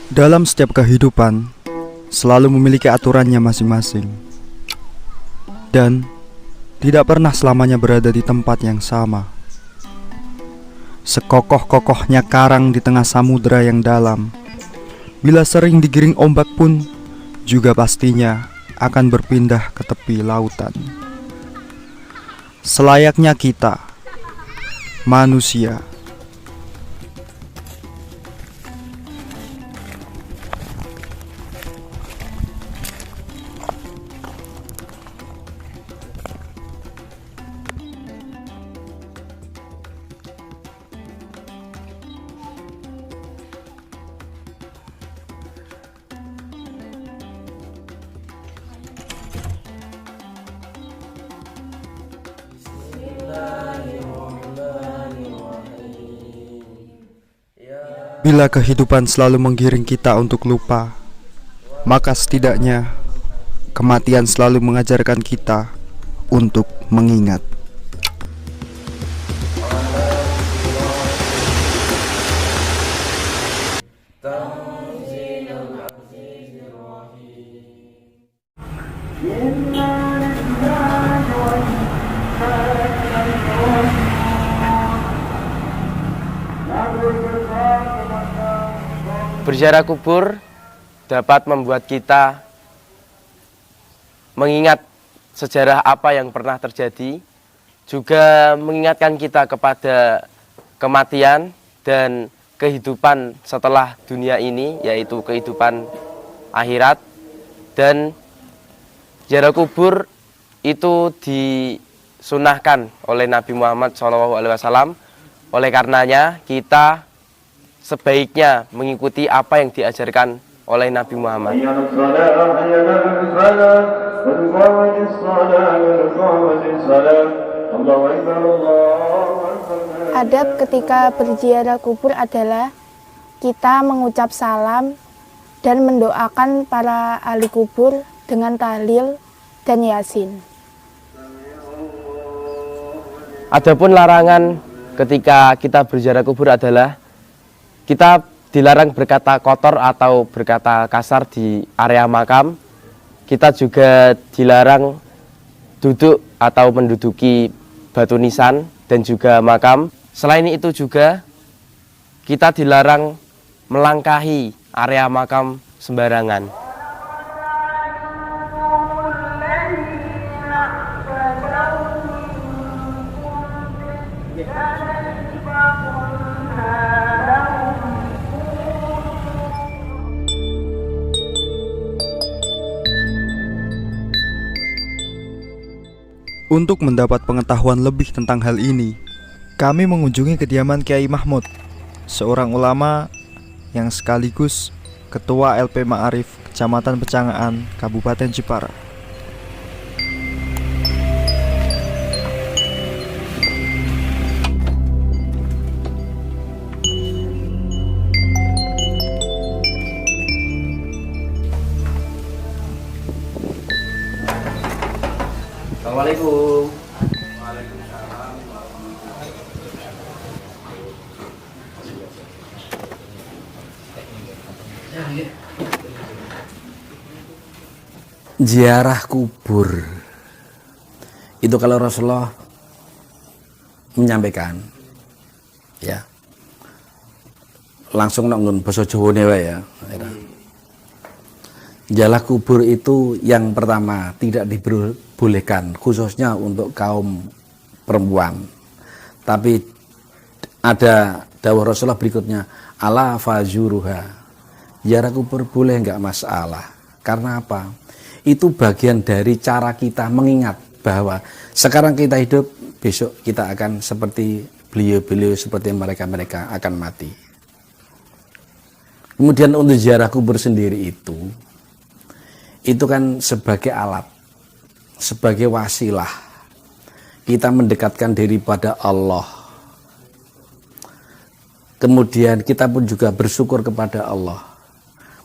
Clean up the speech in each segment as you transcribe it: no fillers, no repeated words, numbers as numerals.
Dalam setiap kehidupan, selalu memiliki aturannya masing-masing. Dan tidak pernah selamanya berada di tempat yang sama. Sekokoh-kokohnya karang di tengah samudera yang dalam, bila sering digiring ombak pun, juga pastinya akan berpindah ke tepi lautan. Selayaknya kita, manusia. Bila kehidupan selalu menggiring kita untuk lupa, maka setidaknya kematian selalu mengajarkan kita untuk mengingat. Berziarah kubur dapat membuat kita mengingat sejarah apa yang pernah terjadi, juga mengingatkan kita kepada kematian dan kehidupan setelah dunia ini, yaitu kehidupan akhirat. Dan ziarah kubur itu disunahkan oleh Nabi Muhammad SAW. Oleh karenanya kita sebaiknya mengikuti apa yang diajarkan oleh Nabi Muhammad. Adab ketika berziarah kubur adalah kita mengucap salam dan mendoakan para ahli kubur dengan tahlil dan yasin. Adapun larangan ketika kita berziarah kubur adalah kita dilarang berkata kotor atau berkata kasar di area makam. Kita juga dilarang duduk atau menduduki batu nisan dan juga makam. Selain itu juga kita dilarang melangkahi area makam sembarangan. Untuk mendapat pengetahuan lebih tentang hal ini, kami mengunjungi kediaman Kiai Mahmud, seorang ulama yang sekaligus Ketua LP Ma'arif Kecamatan Pecangaan, Kabupaten Jepara. Assalamualaikum. Ziarah kubur itu kalau Rasulullah menyampaikan, ya langsung nonggon basa Jawane wae ya. Ziarah kubur itu yang pertama tidak dibolehkan khususnya untuk kaum perempuan. Tapi ada dawuh Rasulullah berikutnya, ala fazuruha. Ziarah kubur boleh enggak masalah. Karena apa? Itu bagian dari cara kita mengingat bahwa sekarang kita hidup, besok kita akan seperti beliau-beliau, seperti mereka-mereka akan mati. Kemudian untuk ziarah kubur sendiri itu kan sebagai alat, sebagai wasilah kita mendekatkan diri pada Allah. Kemudian kita pun juga bersyukur kepada Allah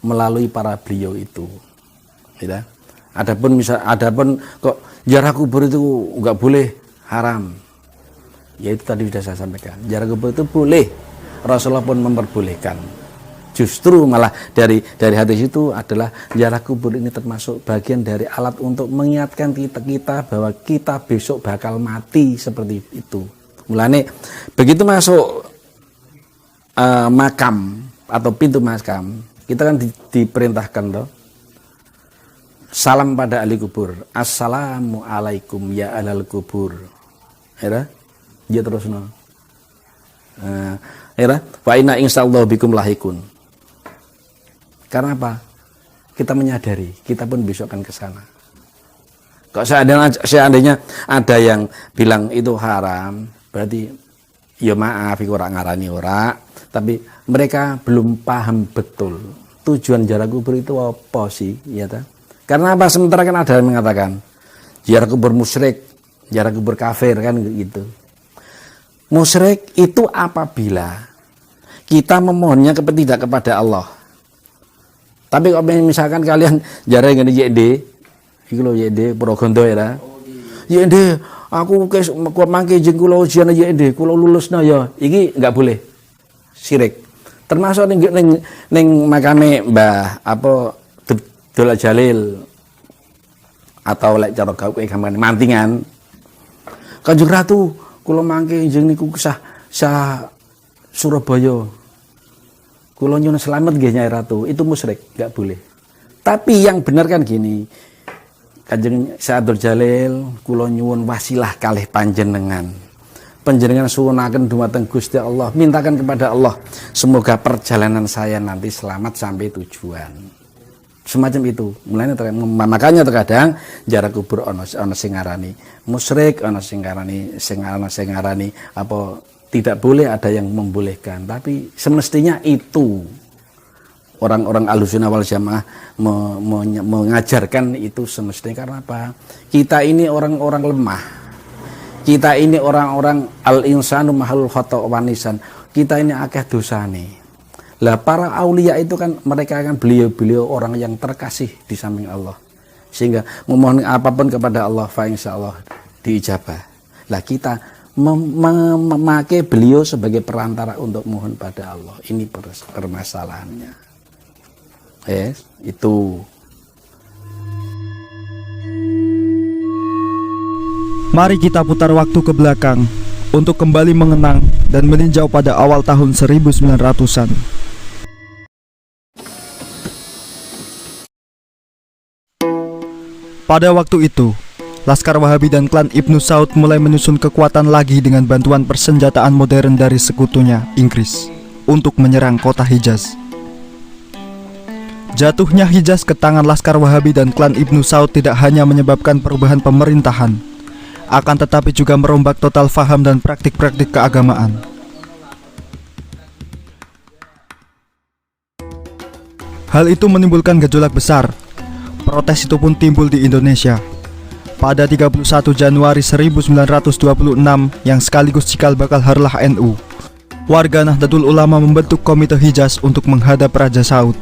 melalui para beliau itu. Ya. Adapun kok ziarah kubur itu enggak boleh, haram. Ya itu tadi sudah saya sampaikan. Ziarah kubur itu boleh. Rasulullah pun memperbolehkan. Justru malah dari hadis itu adalah ziarah kubur ini termasuk bagian dari alat untuk mengingatkan kita bahwa kita besok bakal mati seperti itu. Mulane begitu masuk makam atau pintu makam, kita kan diperintahkan toh salam pada ahli kubur. Assalamualaikum ya ahlal kubur. Ya, dia terus no. Ya, wa inna insyaallah bikum lahikun. Karena apa? Kita menyadari kita pun besok akan ke sana. Kok seandainya ada yang bilang itu haram, berarti ya maaf iku ora ngarani ora, tapi mereka belum paham betul tujuan ziarah kubur itu apa sih, ya ta? Karena apa? Sementara kan ada yang mengatakan ziarah kubur musyrik, ziarah kubur kafir kan gitu. Musyrik itu apabila kita memohonnya tidak kepada Allah. Tapi kalau misalkan kalian ziarah ngene YD, iki lho YD Purwogondo ya. YD, aku kuat mangke jeung kula ujian YD, kula lulusna ya. Iki enggak boleh. Syirik. Termasuk ning makame Mbah apa Dola Jalil atau lek cara gawe gampang mantingan. Kanjeng Ratu, kula mangke jeung niku sah Surabaya. Kula nyuwun selamat nggih Nyai Ratu, itu musyrik, enggak boleh. Tapi yang benar kan gini, Kanjeng Abdul Jalil, kula nyuwun wasilah kalih panjenengan. Panjenengan suwunaken dumateng Gusti Allah, mintakan kepada Allah, semoga perjalanan saya nanti selamat sampai tujuan. Semacam itu. Makanya terkadang ziarah kubur ana sing ngarani musyrik, ana sing ngarani apa tidak boleh, ada yang membolehkan, tapi semestinya itu orang-orang Ahlussunnah wal Jamaah mengajarkan itu semestinya. Karena apa? Kita ini orang-orang lemah, kita ini orang-orang al-insanu mahalul khata' wa nisan, kita ini akeh dosane. Lah para aulia itu kan mereka kan beliau-beliau orang yang terkasih di samping Allah, sehingga memohon apapun kepada Allah fa insyaallah diijabah. Lah kita memakai beliau sebagai perantara untuk mohon pada Allah. Ini permasalahannya. Itu. Mari kita putar waktu ke belakang untuk kembali mengenang dan meninjau pada awal tahun 1900-an. Pada waktu itu, Laskar Wahabi dan klan Ibnu Saud mulai menyusun kekuatan lagi dengan bantuan persenjataan modern dari sekutunya, Inggris, untuk menyerang kota Hijaz. Jatuhnya Hijaz ke tangan Laskar Wahabi dan klan Ibnu Saud tidak hanya menyebabkan perubahan pemerintahan, akan tetapi juga merombak total faham dan praktik-praktik keagamaan. Hal itu menimbulkan gejolak besar. Protes itu pun timbul di Indonesia. Pada 31 Januari 1926 yang sekaligus cikal bakal harlah NU, warga Nahdlatul Ulama membentuk Komite Hijaz untuk menghadap Raja Saud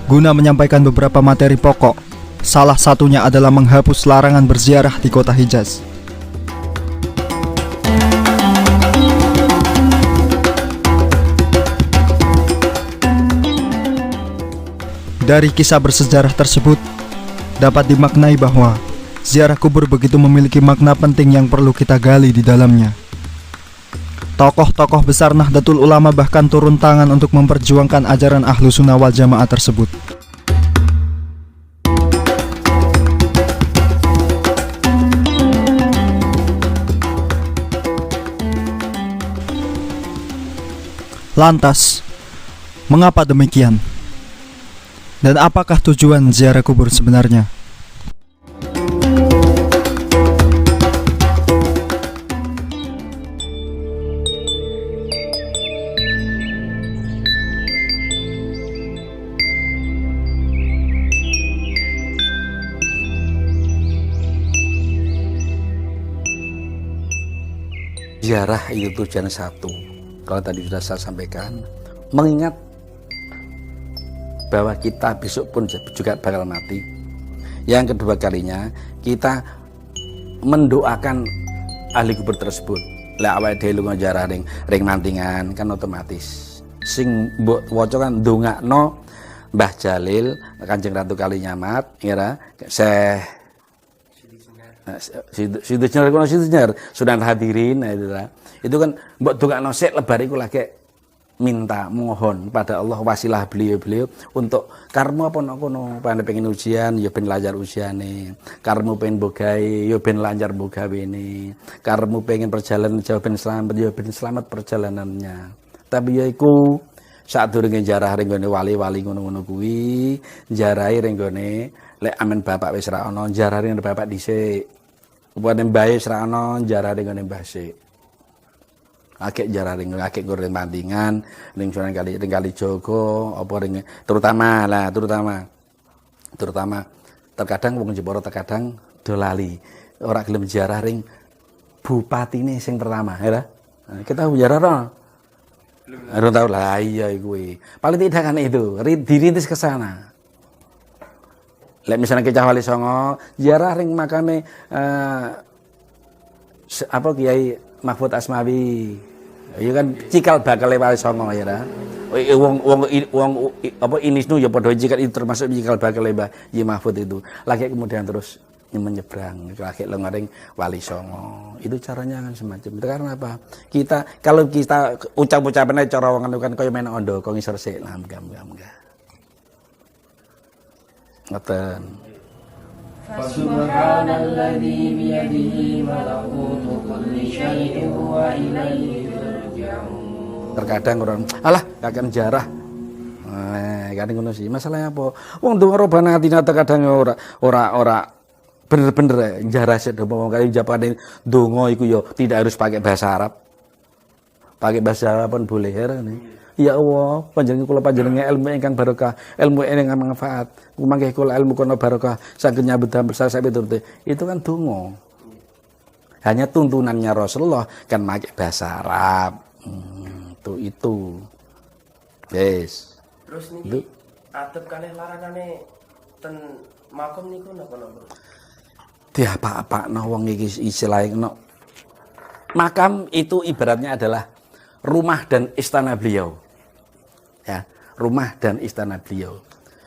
guna menyampaikan beberapa materi pokok. Salah satunya adalah menghapus larangan berziarah di kota Hijaz. Dari kisah bersejarah tersebut dapat dimaknai bahwa ziarah kubur begitu memiliki makna penting yang perlu kita gali di dalamnya. Tokoh-tokoh besar Nahdlatul Ulama bahkan turun tangan untuk memperjuangkan ajaran Ahlussunnah wal Jamaah tersebut. Lantas, mengapa demikian? Dan apakah tujuan ziarah kubur sebenarnya? Ziarah itu tujuan satu. Kalau tadi sudah saya sampaikan, mengingat bahwa kita besok pun juga bakal mati. Yang kedua kalinya, kita mendoakan ahli kubur tersebut. Lah awake dhewe lunga ziarah ring mantingan kan otomatis sing mbok waca kan ndongakno Mbah Jalil, Kanjeng Ratu Kalinyamat, ngira Syekh Situ Jenar, Sunan Hadirin, itu kan mbok ndongakno sik lebar iku lagi minta mohon pada Allah wasilah beliau untuk karmu apa nak kono pengen ujian ya ben lancar ujiane, karmu pengen bogai ya ben lancar bogawene, karmu pengen perjalanan jauh ben selamat ya ben selamat perjalanannya. Tapi ya iku sadurunge jarah ring gone wali-wali ngono-ngono kuwi, jarahe ring gone lek amen bapak wis ra ana, jarah ring bapak dhisik. Upane mbahe wis ra ana, jarah ring gone mbah sik. Akeh jarah ring akeh goreng bandingan ring Sunan Kalijaga apa ring terutama terkadang wong Jepara terkadang do lali ora gelem jarah ring bupatine sing pertama ya. Nah, kita jarah ora belum tahu lah iya kuwi paling tidak kan itu dirintis ke sana. Lek misalnya Kecah Wali Songo jarah ring makame apa Kiai Mahfud Asmawi, ya kan cikal bakal Wali Songo ya dah. Wong apa inisnu ya padha cikal itu termasuk cikal bakal Mbah Yi Mahfud itu. Lagi kemudian terus menyeberang lagi lengaring Wali Songo. Itu caranya kan semacam itu karena apa? Kalau kita ucap-ucapan cara wong kan kaya main ondo kok ngisor sik lah enggak. Ngoten. Subhanalladzi biyadihi malakutu kulli syai'in wa ilaihi turja'un. Terkadang orang alah kakek jarah. Kan ngono sih. Masalahnya apa? Wong ndonga robana atina terkadang ora bener-bener jarah sik wong kali japane ndonga iku ya tidak harus pakai bahasa Arab. Pakai bahasa Arab pun boleh ya. Ya Allah, panjenengan ilmu ingkang barokah, ilmu ingkang manfaat. Kumangke kula ilmu kono barokah, saged nyambut damel saya piturute. Itu kan donga. Hanya tuntunannya Rasulullah kan pakai bahasa Arab. Itu. Yes. Terus niki adep kalih larangane ten makom niku napa napa? Diapa-apakno wong iki istilahnya no. Makam itu ibaratnya adalah rumah dan istana beliau. Ya, rumah dan istana beliau.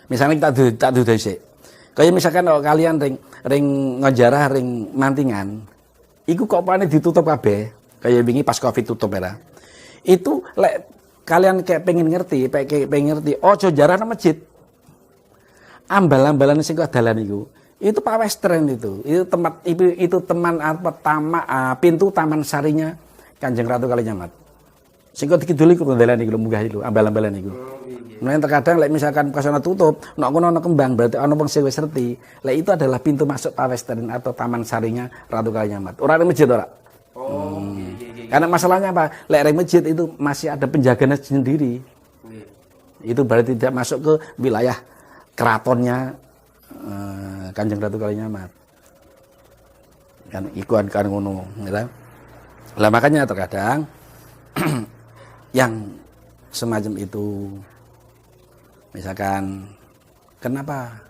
Misalnya kita tak duduk sik. Kayak misalkan kalau kalian ring ngejarah ring mantingan, iku kok pane ditutup kabeh. Kayak wingi pas Covid tutup ya. Itu lek kalian kayak pengen ngerti, ojo jarah nang masjid. Ambal-ambalan sing kok dalan iku. Itu Pak Western itu. Itu teman pertama pintu taman sarinya Kanjeng Ratu Kalinyamat. Sing kok dikidul iku dalan iku munggah iku, ambal-ambalan iku. Nah, terkadang lek misalkan kasana tutup, nek kono ana kembang berarti ana wong sing wis ngerti. Lek itu adalah pintu masuk Pak Western atau taman sarinya Ratu Kalinyamat. Ora ning masjid ora. Karena masalahnya apa? Lek ring masjid itu masih ada penjaganya sendiri. Itu berarti tidak masuk ke wilayah keratonnya Kanjeng Ratu Kalinyamat. Kan iku kan ngono, ya. Lah makanya terkadang yang semacam itu misalkan kenapa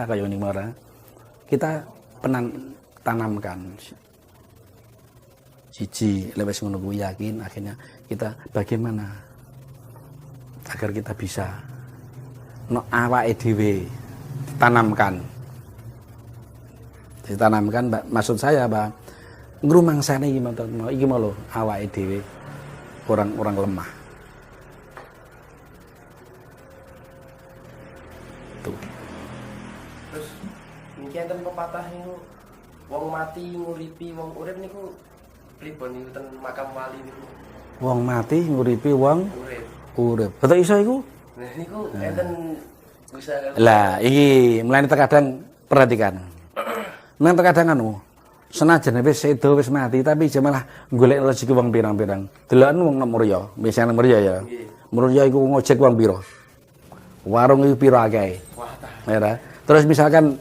kayak ini Mora kita tanamkan siji lewat ngono kuwi yakin akhirnya kita bagaimana agar kita bisa no awake dhewe ditanamkan maksud saya Pak ngrumangsane iki mau lho awake dhewe orang lemah. Tuh. Terus niki enten pepatah niku wong mati nguripi wong urip niku pripun niku ten makam wali niku. Wong mati nguripi wong urip. Betul iso iku? Nah niku enten bisa lah iki mulane terkadang perhatikan. Nang terkadang anu senajan wis sedo wis mati tapi aja malah golek rezeki wong pirang-pirang. Deloken wong nang Mulya, misalnya Mulya ya. Mulya iku ngojek wong pira? Warung iku pira akeh. Ya. Terus misalkan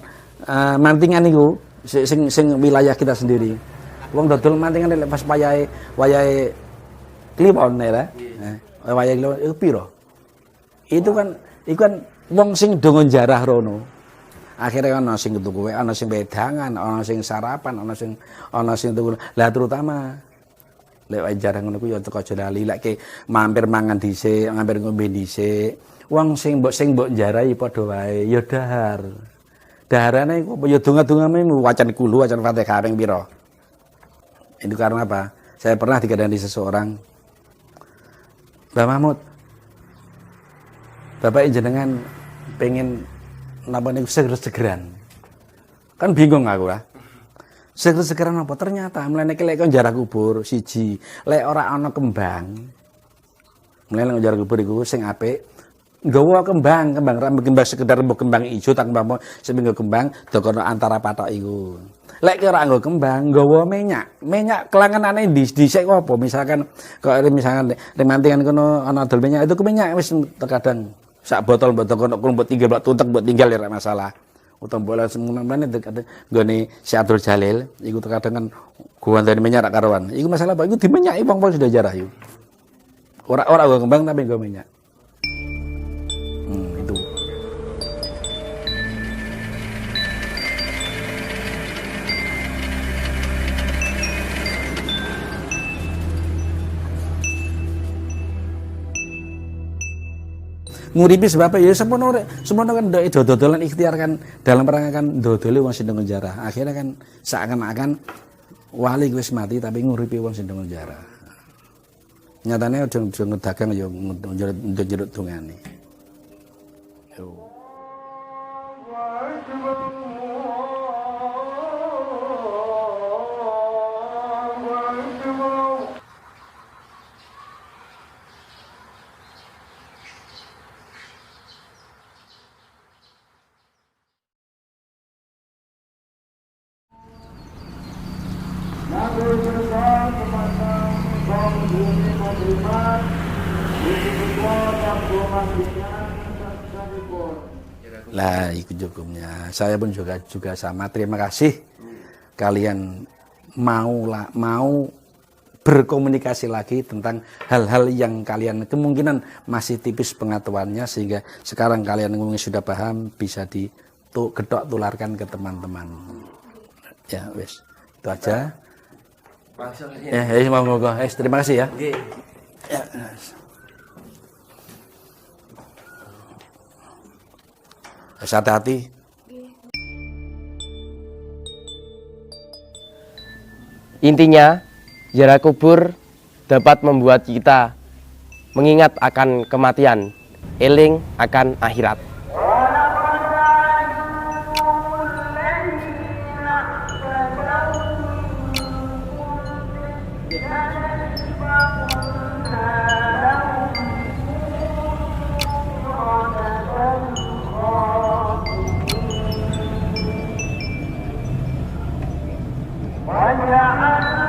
mantingan iku sing wilayah kita sendiri. Wong dodol mantingan lek pas wayahe Kliwon ya. Wayahe Kliwon iku pira? Itu kan wong sing donga jarah rono. Akhirnya ana sing tuku ana sing wedangan, ana sing sarapan, ana sing tuku. Lah terutama Lek ziarah ngono ku ya teko aja lali, lek ke mampir mangan dhisik, mampir ngombe dhisik. Wong sing mbok njarahi padha wae ya dahar. Daharane iku apa ya donga-dongane wacan kulu, wacan Fatihah ping pira. Itu karena apa? Saya pernah dikandani seseorang, Mbak Mahmud, Bapak jenengan pengen napa niku seger-segeran. Kan bingung aku lah. Seger-segeran apa? Ternyata mlene lek kon jarah kubur siji, lek ora ana kembang. Mlene jarah kubur iku sing apik nggawa kembang sekedar mbok kembang ijo tak mbak sing nggo kembang dokono antara patok iku. Lek ora nggo kembang nggawa minyak kelanganane dhisik apa misalkan kok misalkan remantingan kono ana dol minyak itu ke minyak wis terkadang sak botol mbok kono mbok tinggal mbok tuntek mbok tinggal ya masalah. Utawa bola semuanya gone si Abdul Jalil iku terkadang kan guwandane minyak rak karuan. Iku masalah apa? Iku dimenyaki wong-wong sudah jarah iku. Ora nggo kembang tapi nggo minyak. Itu. Nguripi sebab apa ya semono kan dodolan ikhtiar kan dalam rangka kan dodole wong sing njarah. Akhirnya kan seakan-akan wali wis mati tapi nguripi wong sing njarah. Nyatane aja ngedagang ya njerut dongane. Yo. Lah itu cukupnya. Saya pun juga sama. Terima kasih kalian mau berkomunikasi lagi tentang hal-hal yang kalian kemungkinan masih tipis pengetahuannya sehingga sekarang kalian mungkin sudah paham bisa gedok tularkan ke teman-teman. Ya wes itu aja. Ya, monggo. Terima kasih ya. Ya. Hati-hati. Intinya, ziarah kubur dapat membuat kita mengingat akan kematian, eling akan akhirat. وجعل